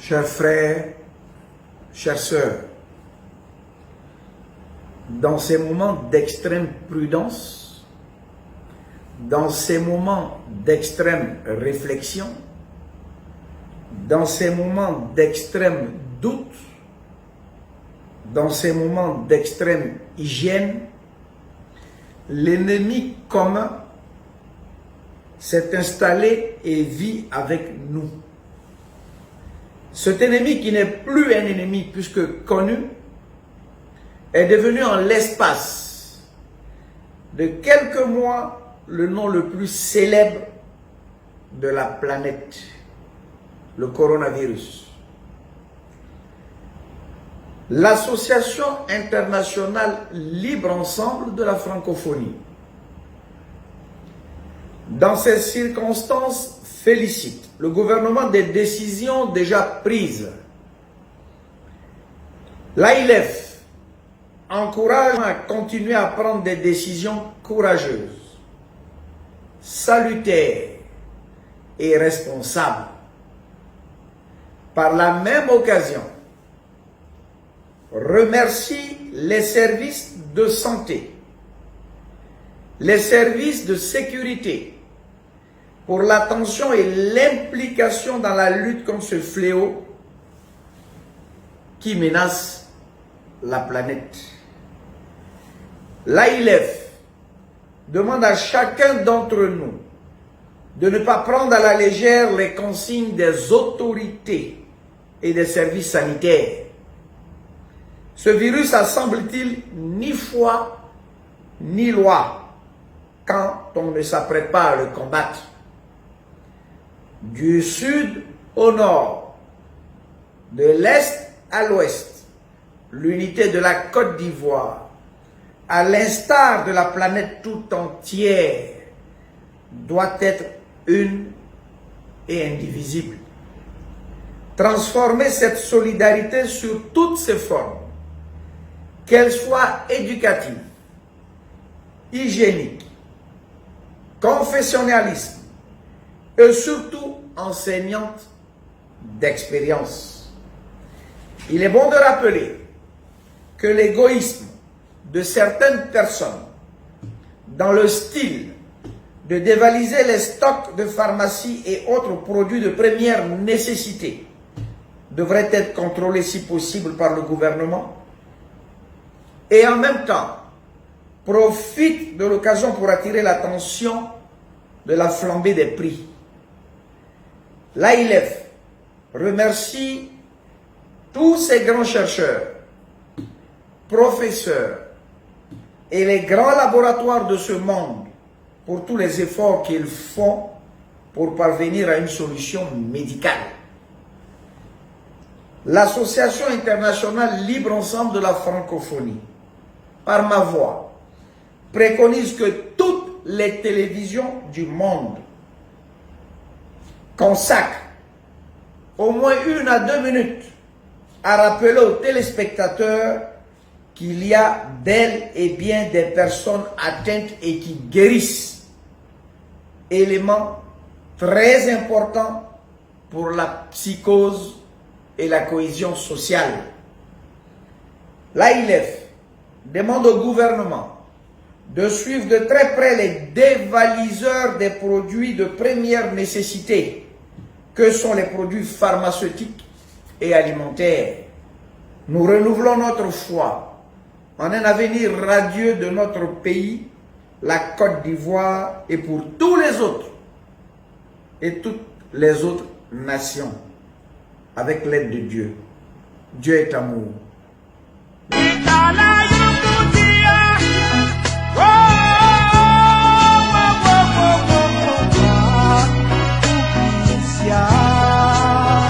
Chers frères, chères sœurs, dans ces moments d'extrême prudence, dans ces moments d'extrême réflexion, dans ces moments d'extrême doute, dans ces moments d'extrême hygiène, l'ennemi commun s'est installé et vit avec nous. Cet ennemi qui n'est plus un ennemi puisque connu, est devenu en l'espace de quelques mois le nom le plus célèbre de la planète, le coronavirus. L'Association internationale Libre Ensemble de la francophonie, dans ces circonstances, félicite le gouvernement des décisions déjà prises. L'AILF encourage à continuer à prendre des décisions courageuses, salutaires et responsables. Par la même occasion, remercie les services de santé, les services de sécurité pour l'attention et l'implication dans la lutte contre ce fléau qui menace la planète. L'AILF demande à chacun d'entre nous de ne pas prendre à la légère les consignes des autorités et des services sanitaires. Ce virus a, semble-t-il, ni foi ni loi quand on ne s'apprête pas à le combattre. Du sud au nord, de l'est à l'ouest, l'unité de la Côte d'Ivoire, à l'instar de la planète tout entière, doit être une et indivisible. Transformer cette solidarité sur toutes ses formes, qu'elles soient éducatives, hygiéniques, confessionnalisme et surtout enseignante d'expérience. Il est bon de rappeler que l'égoïsme de certaines personnes dans le style de dévaliser les stocks de pharmacie et autres produits de première nécessité devrait être contrôlé si possible par le gouvernement et en même temps profite de l'occasion pour attirer l'attention de la flambée des prix. L'AILF remercie tous ces grands chercheurs, professeurs et les grands laboratoires de ce monde pour tous les efforts qu'ils font pour parvenir à une solution médicale. L'Association internationale Libre Ensemble de la francophonie, par ma voix, préconise que toutes les télévisions du monde consacrent au moins 1 à 2 minutes à rappeler aux téléspectateurs qu'il y a bel et bien des personnes atteintes et qui guérissent. Élément très important pour la psychose et la cohésion sociale. L'AILF demande au gouvernement de suivre de très près les dévaliseurs des produits de première nécessité, que sont les produits pharmaceutiques et alimentaires. Nous renouvelons notre foi en un avenir radieux de notre pays, la Côte d'Ivoire, et pour tous les autres et toutes les autres nations, avec l'aide de Dieu. Dieu est amour.